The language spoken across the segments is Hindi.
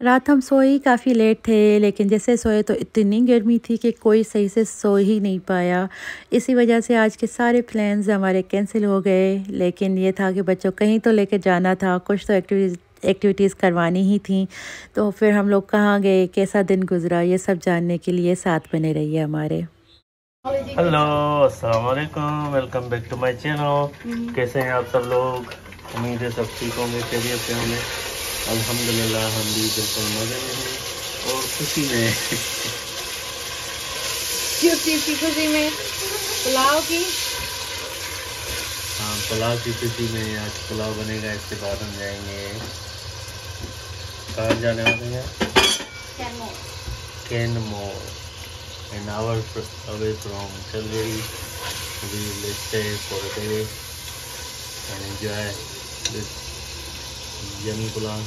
रात हम सोए ही काफ़ी लेट थे, लेकिन जैसे सोए तो इतनी गर्मी थी कि कोई सही से सो ही नहीं पाया। इसी वजह से आज के सारे प्लान्स हमारे कैंसिल हो गए, लेकिन ये था कि बच्चों कहीं तो लेके जाना था, कुछ तो एक्टिविटीज़ करवानी ही थी। तो फिर हम लोग कहाँ गए, कैसा दिन गुज़रा, ये सब जानने के लिए साथ बने रहिए हमारे। हेलो, अस्सलाम वालेकुम, welcome back to my channel. कैसे हैं आप सब लोग? उम्मीद है सब ठीक होंगे, खैरियत से होंगे। अल्हम्दुलिल्लाह हम भी बिल्कुल मज़े में हैं और खुशी में। किस चीज़ की खुशी में? पुलाव की? हाँ, पुलाव की खुशी में। आज पुलाव बनेगा, इसके बाद हम जाएंगे। कहाँ जाने वाले हैं? Canmore, an hour away from Calgary. We will stay for a day and enjoy this yummy pulao.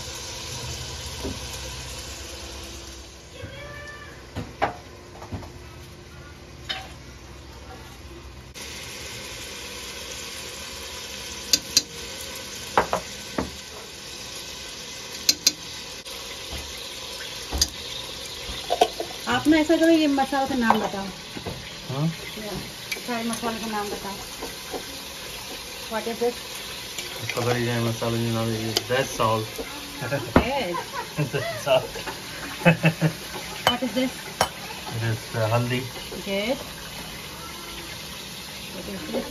आप ना ऐसा करो, ये मसाला का नाम बताओ। हाँ? सारे मसाले का नाम बताओ। What is this? Spaghetti jam masala, you know, that's salt. Good. That's salt. What is this? It is haldi, Good. What is this?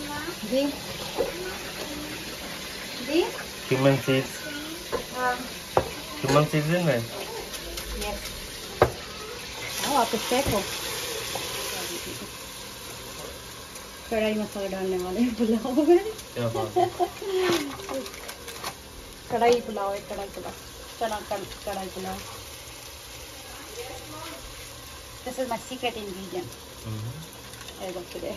जी जी cumin seeds. Cumin seeds in there. Yes. आओ, आप स्टेक हो। कढ़ाई मसाला डालने वाले हैं पुलाव में। क्या बात है? कढ़ाई पुलाव है, कढ़ाई पुलाव, चना कढ़ाई pulao. This is my secret ingredient. I got today.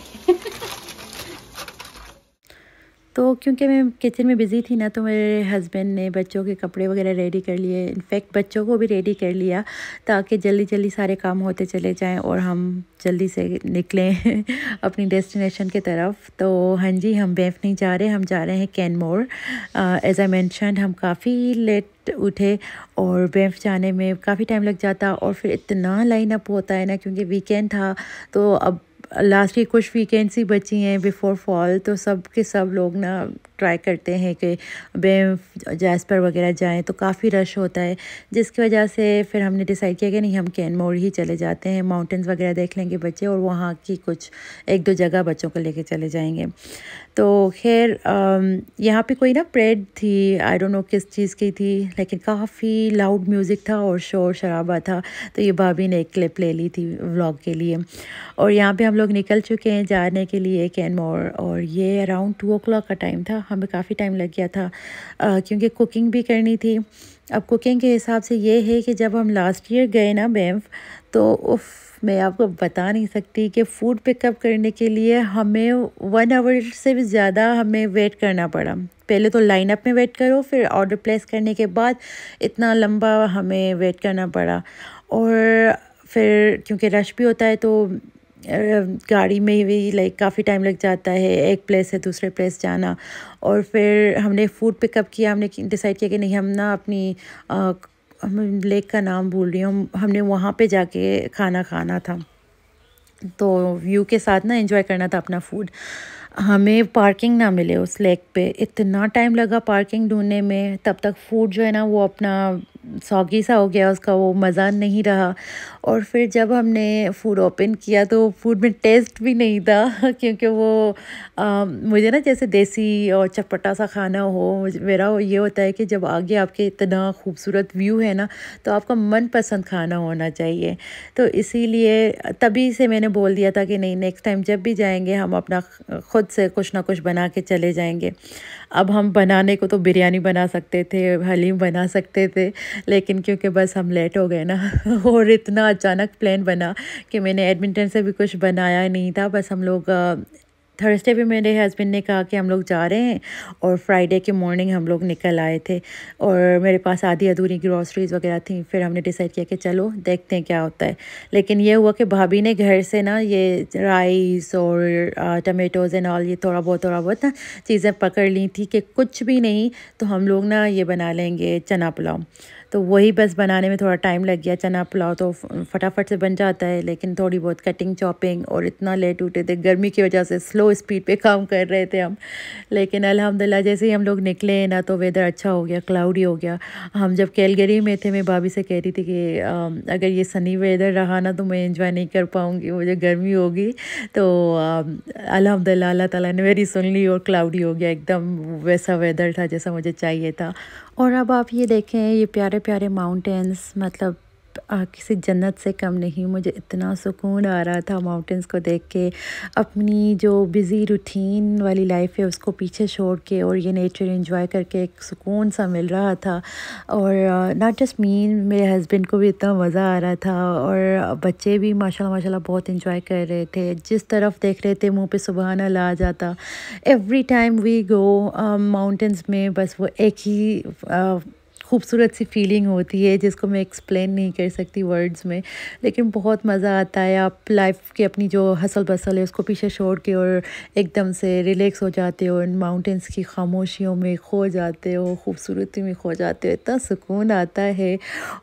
तो क्योंकि मैं किचन में बिज़ी थी ना, तो मेरे हस्बैंड ने बच्चों के कपड़े वगैरह रेडी कर लिए। इनफैक्ट बच्चों को भी रेडी कर लिया ताकि जल्दी जल्दी सारे काम होते चले जाएं और हम जल्दी से निकलें अपनी डेस्टिनेशन की तरफ। तो हाँ जी, हम बैंफ नहीं जा रहे, हम जा रहे हैं कैनमोर। एज़ आई मेंशन्ड, हम काफ़ी लेट उठे और बैंफ जाने में काफ़ी टाइम लग जाता और फिर इतना लाइन अप होता है ना, क्योंकि वीकेंड था। तो अब लास्ट की कुछ वीकेंड्स ही बची हैं बिफ़ोर फॉल, तो सब के सब लोग ना ट्राई करते हैं कि बैंफ जैस्पर वगैरह जाएं, तो काफ़ी रश होता है, जिसकी वजह से फिर हमने डिसाइड किया कि नहीं, हम कैनमोर ही चले जाते हैं। माउंटेन्स वगैरह देख लेंगे बच्चे और वहाँ की कुछ एक दो जगह बच्चों को लेके चले जाएंगे। तो खैर यहाँ पे कोई ना परेड थी, आई डोंट नो किस चीज़ की थी, लेकिन काफ़ी लाउड म्यूज़िक था और शोर शराबा था। तो ये भाभी ने एक क्लिप ले ली थी व्लॉग के लिए। और यहाँ पे हम लोग निकल चुके हैं जाने के लिए कैनमोर, और ये अराउंड 2 o'clock का टाइम था। हमें काफ़ी टाइम लग गया था क्योंकि कुकिंग भी करनी थी। अब कुकिंग के हिसाब से ये है कि जब हम लास्ट ईयर गए ना बैंफ, तो उफ़, मैं आपको बता नहीं सकती कि फ़ूड पिकअप करने के लिए हमें 1 आवर से भी ज़्यादा हमें वेट करना पड़ा। पहले तो लाइन अप में वेट करो, फिर ऑर्डर प्लेस करने के बाद इतना लंबा हमें वेट करना पड़ा। और फिर क्योंकि रश भी होता है, तो गाड़ी में भी लाइक काफ़ी टाइम लग जाता है एक प्लेस से दूसरे प्लेस जाना। और फिर हमने फ़ूड पिकअप किया। हमने डिसाइड किया कि नहीं, हम ना अपनी हम लेक का नाम भूल रही हूँ, हमने वहाँ पे जाके खाना खाना था, तो व्यू के साथ ना एंजॉय करना था अपना फूड। हमें पार्किंग ना मिले उस लेक पे, इतना टाइम लगा पार्किंग ढूंढने में। तब तक फूड जो है ना वो अपना सॉगी सा हो गया, उसका वो मज़ा नहीं रहा। और फिर जब हमने फूड ओपन किया तो फूड में टेस्ट भी नहीं था क्योंकि वो मुझे ना जैसे देसी और चटपटा सा खाना हो, मेरा ये होता है कि जब आगे आपके इतना खूबसूरत व्यू है ना, तो आपका मनपसंद खाना होना चाहिए। तो इसीलिए तभी से मैंने बोल दिया था कि नहीं, नेक्स्ट टाइम जब भी जाएंगे हम अपना खुद से कुछ ना कुछ बना के चले जाएंगे। अब हम बनाने को तो बिरयानी बना सकते थे, हलीम बना सकते थे, लेकिन क्योंकि बस हम लेट हो गए ना और इतना अचानक प्लान बना कि मैंने एडमिंटन से भी कुछ बनाया नहीं था। बस हम लोग थर्सडे पे मेरे हस्बैंड ने कहा कि हम लोग जा रहे हैं, और फ्राइडे के मॉर्निंग हम लोग निकल आए थे। और मेरे पास आधी अधूरी ग्रॉसरीज वगैरह थी। फिर हमने डिसाइड किया कि चलो देखते हैं क्या होता है। लेकिन ये हुआ कि भाभी ने घर से ना ये राइस और टमेटोज़ एंड ऑल, ये थोड़ा बहुत ना चीज़ें पकड़ ली थी कि कुछ भी नहीं तो हम लोग ना ये बना लेंगे चना पुलाव। तो वही बस बनाने में थोड़ा टाइम लग गया। चना पुलाव तो फटाफट से बन जाता है, लेकिन थोड़ी बहुत कटिंग चॉपिंग, और इतना लेट उठे थे गर्मी की वजह से, स्लो स्पीड पे काम कर रहे थे हम। लेकिन अल्हम्दुलिल्लाह जैसे ही हम लोग निकले ना तो वेदर अच्छा हो गया, क्लाउडी हो गया। हम जब कैलगरी में थे, मैं भाभी से कह रही थी कि अगर ये सनी वेदर रहा ना तो मैं एंजॉय नहीं कर पाऊँगी, मुझे गर्मी होगी। तो अल्हम्दुलिल्लाह अल्लाह ताला ने मेरी सुन ली और क्लाउडी हो गया, एकदम वैसा वेदर था जैसा मुझे चाहिए था। और अब आप ये देखें, ये प्यारे प्यारे माउंटेन्स, मतलब किसी जन्नत से कम नहीं। मुझे इतना सुकून आ रहा था माउंटेन्स को देख के, अपनी जो बिज़ी रूटीन वाली लाइफ है उसको पीछे छोड़ के और ये नेचर एंजॉय करके एक सुकून सा मिल रहा था। और नॉट जस्ट मी, मेरे हस्बैंड को भी इतना मज़ा आ रहा था, और बच्चे भी माशाल्लाह माशाल्लाह बहुत एंजॉय कर रहे थे। जिस तरफ देख रहे थे मुंह पे सुबहान अल्लाह आ जाता। Every time we go mountains में, बस वो एक ही खूबसूरत सी फीलिंग होती है जिसको मैं एक्सप्लेन नहीं कर सकती वर्ड्स में, लेकिन बहुत मज़ा आता है। आप लाइफ की अपनी जो हसल बसल है उसको पीछे छोड़ के और एकदम से रिलैक्स हो जाते हो, इन माउंटेन्स की खामोशियों में खो जाते हो, खूबसूरती में खो जाते हो, इतना सुकून आता है।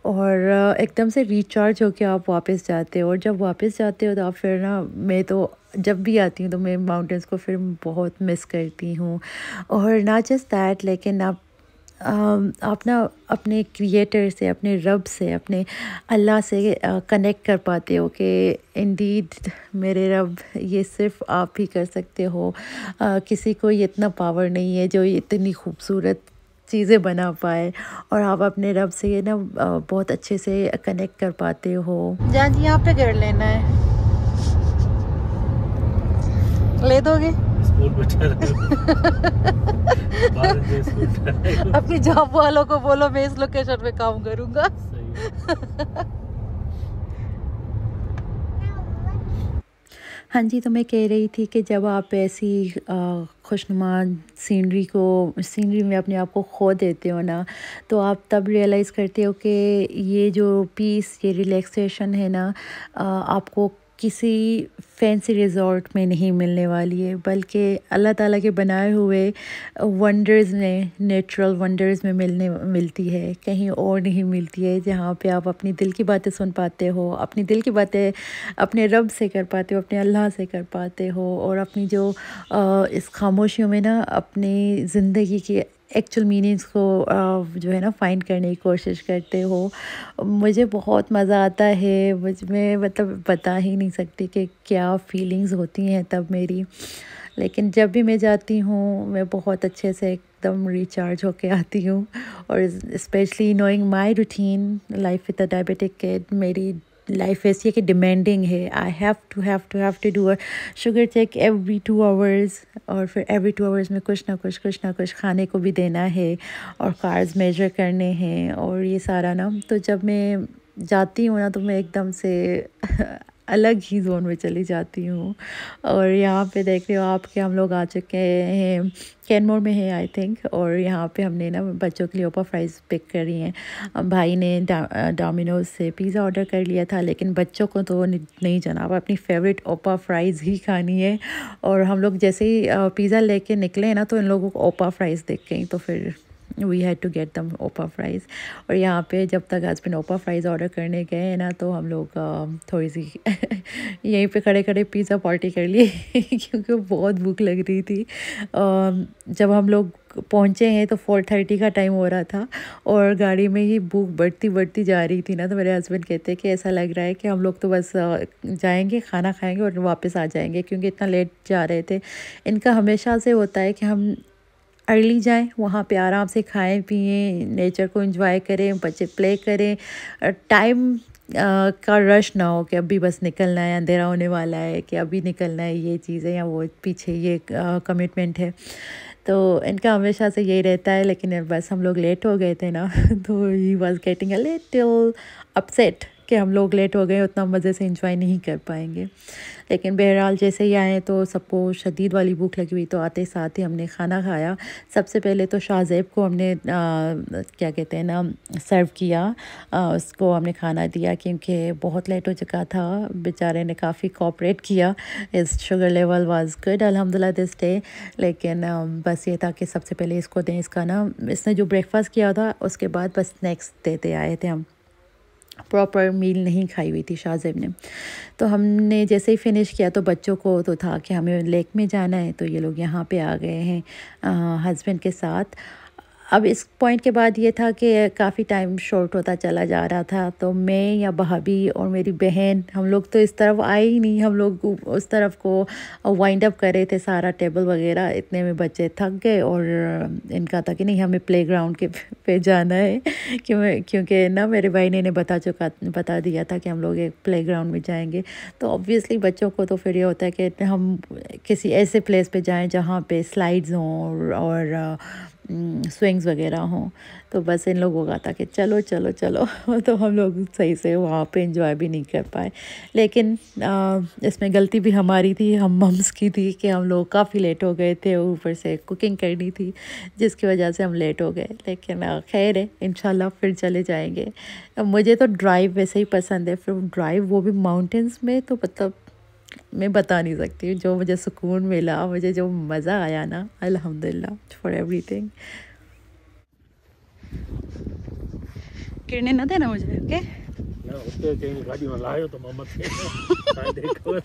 और एकदम से रिचार्ज होके आप वापस जाते हो, और जब वापस जाते हो तो आप फिर ना, मैं तो जब भी आती हूँ तो मैं माउंटेन्स को फिर बहुत मिस करती हूँ। और ना जस्ट दैट, लेकिन आप ना अपने क्रिएटर से, अपने रब से, अपने अल्लाह से कनेक्ट कर पाते हो कि इंडीड मेरे रब, ये सिर्फ़ आप ही कर सकते हो। किसी को ये इतना पावर नहीं है जो इतनी खूबसूरत चीज़ें बना पाए, और आप अपने रब से ये ना बहुत अच्छे से कनेक्ट कर पाते हो। जान जी, यहाँ पे कर लेना है, ले दोगे? अपनी जॉब वालों को बोलो मैं इस लोकेशन पे काम करूंगा। हाँ जी, तो मैं कह रही थी कि जब आप ऐसी खुशनुमा सीनरी में अपने आप को खो देते हो ना, तो आप तब रियलाइज़ करते हो कि ये जो पीस, ये रिलैक्सेशन है ना, आपको किसी फैंसी रिज़ॉर्ट में नहीं मिलने वाली है, बल्कि अल्लाह ताला के बनाए हुए वंडर्स में, नेचुरल वंडर्स में मिलती है, कहीं और नहीं मिलती है। जहाँ पे आप अपनी दिल की बातें सुन पाते हो, अपनी दिल की बातें अपने रब से कर पाते हो, अपने अल्लाह से कर पाते हो, और अपनी जो इस खामोशियों में ना अपनी ज़िंदगी की एक्चुअल मीनिंग्स को जो है ना फाइंड करने की कोशिश करते हो। मुझे बहुत मज़ा आता है, मैं मतलब बता ही नहीं सकती कि क्या फीलिंग्स होती हैं तब मेरी। लेकिन जब भी मैं जाती हूँ मैं बहुत अच्छे से एकदम रिचार्ज होके आती हूँ। और specially knowing my routine life with a diabetic kid, मेरी लाइफ ऐसी है कि डिमांडिंग है। I have to do a sugar check every 2 hours, और फिर एवरी 2 आवर्स में कुछ ना कुछ खाने को भी देना है, और कार्ब्स मेजर करने हैं, और ये सारा ना। तो जब मैं जाती हूँ ना तो मैं एकदम से अलग ही जोन में चली जाती हूँ। और यहाँ पे देख रहे हो आप कि हम लोग आ चुके हैं, कैनमोर में है आई थिंक, और यहाँ पे हमने ना बच्चों के लिए ओपा फ्राइज़ पिक करी हैं। भाई ने डोमिनोज से पिज़्ज़ा ऑर्डर कर लिया था, लेकिन बच्चों को तो नहीं जनाब, अपनी फेवरेट ओपा फ्राइज़ ही खानी है। और हम लोग जैसे ही पिज़्ज़ा लेके निकले ना तो इन लोगों को ओपा फ्राइज़ दिख गई, तो फिर we had to get them Opa fries. और यहाँ पे जब तक हस्बैंड ओपा फ्राइज़ ऑर्डर करने गए हैं ना तो हम लोग थोड़ी सी यहीं पे खड़े खड़े पिज़्ज़ा पार्टी कर लिए क्योंकि बहुत भूख लग रही थी। जब हम लोग पहुँचे हैं तो 4:30 का टाइम हो रहा था, और गाड़ी में ही भूख बढ़ती जा रही थी ना, तो मेरे हस्बैंड कहते हैं कि ऐसा लग रहा है कि हम लोग तो बस जाएंगे, खाना खाएंगे और वापस आ जाएंगे, क्योंकि इतना लेट जा रहे थे। इनका हमेशा से होता है कि हम अर्ली जाएं, वहाँ पे आराम से खाएं पिएं, नेचर को एंजॉय करें, बच्चे प्ले करें, टाइम का रश ना हो कि अभी बस निकलना है, अंधेरा होने वाला है, कि अभी निकलना है, ये चीज़ें या वो पीछे ये कमिटमेंट है। तो इनका हमेशा से यही रहता है। लेकिन बस हम लोग लेट हो गए थे ना तो he was getting a little upset कि हम लोग लेट हो गए, उतना मज़े से एंजॉय नहीं कर पाएंगे। लेकिन बहरहाल जैसे ही आए तो सबको शदीद वाली भूख लगी हुई, तो आते साथ ही हमने खाना खाया। सबसे पहले तो शाहज़ैब को हमने क्या कहते हैं ना सर्व किया, उसको हमने खाना दिया क्योंकि बहुत लेट हो चुका था। बेचारे ने काफ़ी कोऑपरेट किया। इस शुगर लेवल वाज गुड अल्हम्दुलिल्लाह दिस डे। लेकिन बस ये था कि सबसे पहले इसको दें। इसका ना इसने जो ब्रेकफास्ट किया था उसके बाद बस स्नैक्स देते आए थे हम, प्रॉपर मील नहीं खाई हुई थी शाहज़ैब ने। तो हमने जैसे ही फ़िनिश किया तो बच्चों को तो था कि हमें लेक में जाना है, तो ये लोग यहाँ पे आ गए हैं हस्बैंड के साथ। अब इस पॉइंट के बाद ये था कि काफ़ी टाइम शॉर्ट होता चला जा रहा था, तो मैं या भाभी और मेरी बहन हम लोग तो इस तरफ आए ही नहीं। हम लोग उस तरफ को वाइंड अप कर रहे थे सारा टेबल वगैरह, इतने में बच्चे थक गए और इनका था कि नहीं हमें प्लेग्राउंड के पे जाना है, क्योंकि ना मेरे भाई ने बता दिया था कि हम लोग एक प्लेग्राउंड में जाएंगे। तो ऑब्वियसली बच्चों को तो फिर ये होता है कि हम किसी ऐसे प्लेस पे जाएं जहाँ पे स्लाइड्स हों और स्विंग्स वगैरह हों। तो बस इन लोगों का था कि चलो चलो चलो तो हम लोग सही से वहाँ पे एंजॉय भी नहीं कर पाए। लेकिन इसमें गलती भी हमारी थी, हम मम्स की थी कि हम लोग काफ़ी लेट हो गए थे, ऊपर से कुकिंग करनी थी जिसकी वजह से हम लेट हो गए। लेकिन खैर है, इंशाल्लाह फिर चले जाएंगे। मुझे तो ड्राइव वैसे ही पसंद है, फिर ड्राइव वो भी माउंटेंस में, तो मतलब मैं बता नहीं सकती जो मुझे सुकून मिला, मुझे जो मज़ा आया ना, अल्हम्दुलिल्लाह फॉर एवरीथिंग। गिरने ना देना मुझे, ओके? होते कहीं गाड़ी में लाए हो तो मम्मा देखो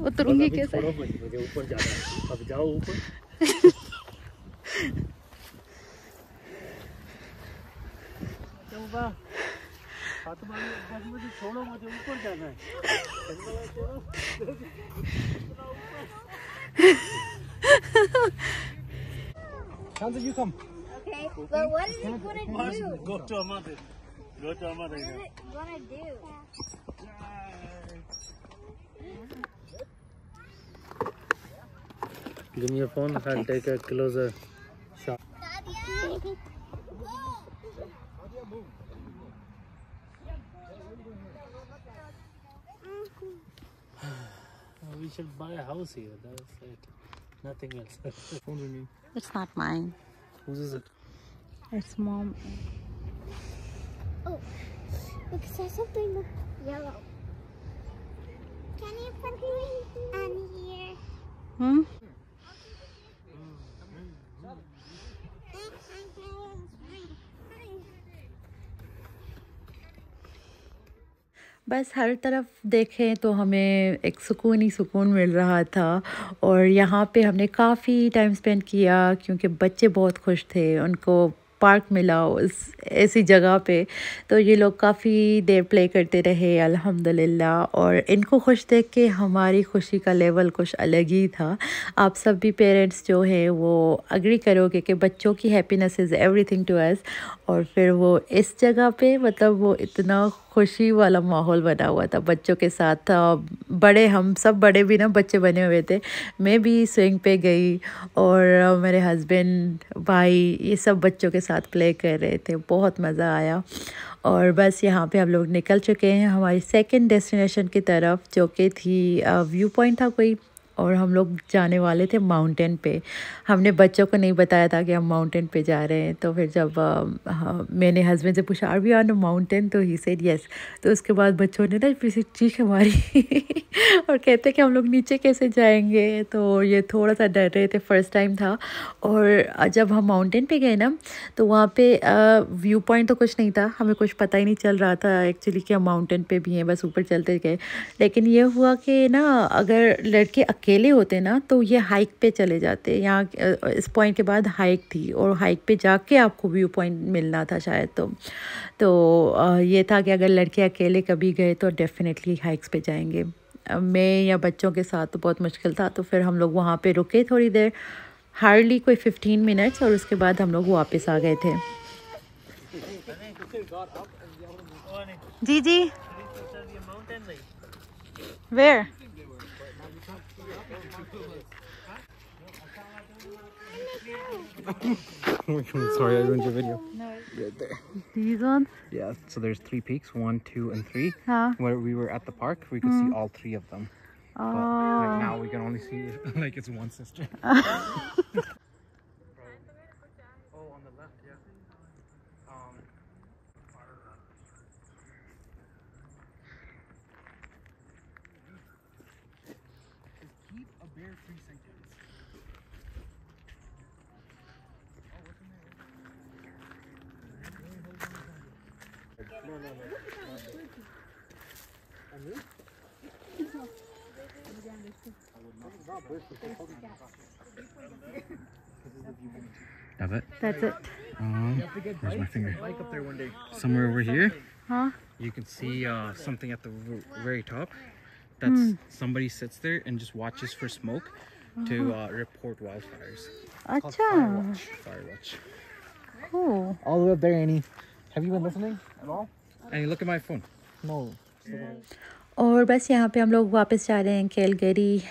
उतरूंगी कैसे? मुझे ऊपर जाना है, अब जाओ ऊपर। छोड़ो, मुझे ऊपर जाना है। How did you come? Okay, but what is it gonna do? Go to Amade. Go to Amade. What is it gonna do? Give me your phone. Okay. I'll take a closer shot. We should buy a house here. That's it. Nothing else. Phone ringing. It's not mine. Whose is it? It's mom. Oh, look, it says something yellow. Can you put me on here? Hmm? बस हर तरफ देखें तो हमें एक सुकून ही सुकून मिल रहा था। और यहाँ पे हमने काफ़ी टाइम स्पेंड किया क्योंकि बच्चे बहुत खुश थे, उनको पार्क मिला उस ऐसी जगह पे, तो ये लोग काफ़ी देर प्ले करते रहे अल्हम्दुलिल्लाह। और इनको खुश देख के हमारी खुशी का लेवल कुछ अलग ही था। आप सब भी पेरेंट्स जो हैं वो एग्री करोगे कि बच्चों की happiness is everything to us. और फिर वो इस जगह पे मतलब वो इतना खुशी वाला माहौल बना हुआ था बच्चों के साथ। बड़े, हम सब बड़े भी ना बच्चे बने हुए थे। मैं भी स्विंग पे गई और मेरे हस्बैंड, भाई, ये सब बच्चों के साथ प्ले कर रहे थे, बहुत मज़ा आया। और बस यहाँ पे हम लोग निकल चुके हैं हमारी सेकंड डेस्टिनेशन की तरफ, जो कि थी व्यू पॉइंट था कोई, और हम लोग जाने वाले थे माउंटेन पे। हमने बच्चों को नहीं बताया था कि हम माउंटेन पे जा रहे हैं। तो फिर जब मैंने हस्बैंड से पूछा are we on a mountain, तो ही सेड यस। तो उसके बाद बच्चों ने ना फिर चीख हमारी और कहते कि हम लोग नीचे कैसे जाएंगे। तो ये थोड़ा सा डर रहे थे, फर्स्ट टाइम था। और जब हम माउंटेन पे गए ना तो वहाँ पे व्यू पॉइंट तो कुछ नहीं था, हमें कुछ पता ही नहीं चल रहा था एक्चुअली कि हम माउंटेन पे भी हैं, बस ऊपर चलते गए। लेकिन ये हुआ कि ना अगर लड़के अकेले होते ना तो ये हाइक पे चले जाते। यहाँ इस पॉइंट के बाद हाइक थी और हाइक पे जाके आपको व्यू पॉइंट मिलना था शायद। तो ये था कि अगर लड़के अकेले कभी गए तो डेफिनेटली हाइक्स पे जाएंगे। मैं या बच्चों के साथ तो बहुत मुश्किल था। तो फिर हम लोग वहाँ पे रुके थोड़ी देर, हार्डली कोई 15 मिनट्स, और उसके बाद हम लोग वापस आ गए थे। जी जी, where? Sorry, I ruined your video. No. Right there. These ones? Yeah, so there's 3 peaks, 1, 2, and 3. Huh? Where we were at the park, we could see all 3 of them. But right now we can only see like it's one sister. Oh, on the left, yeah. Keep a bare 3 seconds. That's it. That's it. Where's my finger? Somewhere over here, Huh? you can see something at the very top. That's somebody sits there and just watches for smoke to report wildfires. Acha. Fire watch. Cool. All the way up there, Annie. Have you been listening at all? Annie, look at my phone. No. और बस यहाँ पे हम लोग वापस जा रहे हैं कैलगरी।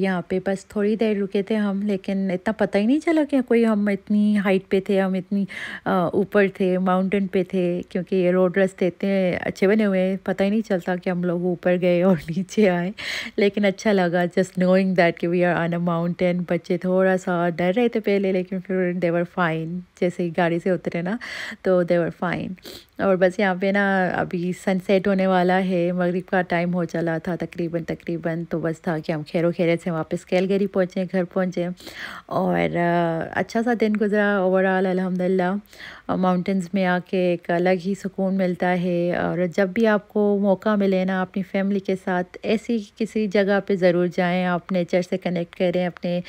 यहाँ पे बस थोड़ी देर रुके थे हम, लेकिन इतना पता ही नहीं चला कि कोई हम इतनी हाइट पे थे, हम इतनी ऊपर थे, माउंटेन पे थे, क्योंकि ये रोड रास्ते इतने अच्छे बने हुए हैं, पता ही नहीं चलता कि हम लोग ऊपर गए और नीचे आए। लेकिन अच्छा लगा जस्ट नोइंग दैट कि we are on a mountain. बच्चे थोड़ा सा डर रहे थे पहले, लेकिन फिर दे वर फाइन। जैसे ही गाड़ी से उतरे ना तो दे वर फाइन। और बस यहाँ पे ना अभी सनसेट होने वाला है, मगरिब का टाइम हो चला था तकरीबन। तो बस था कि हम खैरो खैरियत से वापस कैलगरी पहुँचे, घर पहुँचे, और अच्छा सा दिन गुजरा ओवरऑल अल्हम्दुलिल्लाह। माउंटेंस में आके एक अलग ही सुकून मिलता है। और जब भी आपको मौका मिले ना अपनी फैमिली के साथ ऐसी किसी जगह पे ज़रूर जाएं, आप नेचर से कनेक्ट करें, अपने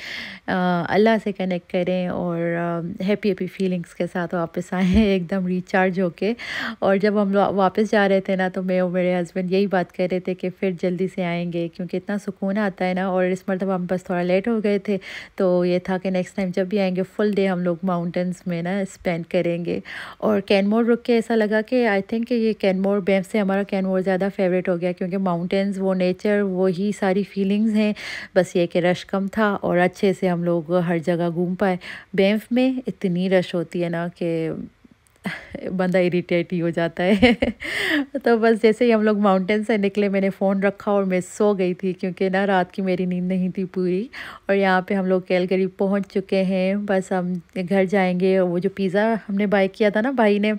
अल्लाह से कनेक्ट करें, और हैप्पी फीलिंग्स के साथ वापस आएँ एकदम रिचार्ज होके। और जब हम लोग वापस जा रहे थे ना तो मैं और मेरे हस्बैंड यही बात कर रहे थे कि फिर जल्दी से आएंगे, क्योंकि इतना सुकून आता है ना। और इस मरतबा हम बस थोड़ा लेट हो गए थे, तो ये था कि नेक्स्ट टाइम जब भी आएंगे फुल डे हम लोग माउंटेंस में ना स्पेंड करेंगे। और कैनमोर रुक के ऐसा लगा कि आई थिंक ये कैनमोर बैंफ से हमारा कैनमोर ज़्यादा फेवरेट हो गया, क्योंकि माउंटेंस, वो नेचर, वो ही सारी फीलिंग्स हैं। बस ये कि रश कम था और अच्छे से हम लोग हर जगह घूम पाए। बैंफ में इतनी रश होती है ना कि बंदा इरिटेट ही हो जाता है। तो बस जैसे ही हम लोग माउंटेन से निकले मैंने फ़ोन रखा और मैं सो गई थी, क्योंकि ना रात की मेरी नींद नहीं थी पूरी। और यहाँ पे हम लोग कैलगरी पहुँच चुके हैं, बस हम घर जाएंगे। वो जो पिज़्ज़ा हमने बाय किया था ना भाई ने,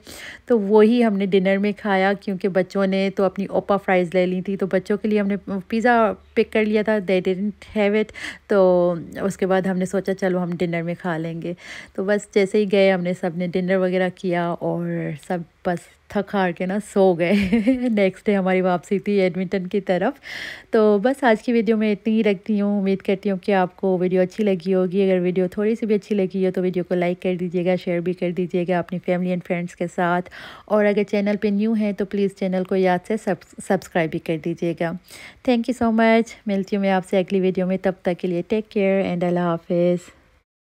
तो वही हमने डिनर में खाया, क्योंकि बच्चों ने तो अपनी ओपा फ्राइज़ ले ली थी, तो बच्चों के लिए हमने पिज़्ज़ा पिक कर लिया था, दे डिडंट हैव इट। तो उसके बाद हमने सोचा चलो हम डिनर में खा लेंगे। तो बस जैसे ही गए हमने सब ने डिनर वगैरह किया और सब बस थक हार के ना सो गए। नेक्स्ट डे हमारी वापसी थी एडमिंटन की तरफ। तो बस आज की वीडियो में इतनी ही रखती हूँ। उम्मीद करती हूँ कि आपको वीडियो अच्छी लगी होगी। अगर वीडियो थोड़ी सी भी अच्छी लगी हो तो वीडियो को लाइक कर दीजिएगा, शेयर भी कर दीजिएगा अपनी फैमिली एंड फ्रेंड्स के साथ। और अगर चैनल पे न्यू है तो प्लीज़ चैनल को याद से सब्सक्राइब भी कर दीजिएगा। Thank you so much. मिलती हूँ मैं आपसे अगली वीडियो में, तब तक के लिए टेक केयर एंड अल्लाह हाफिज़।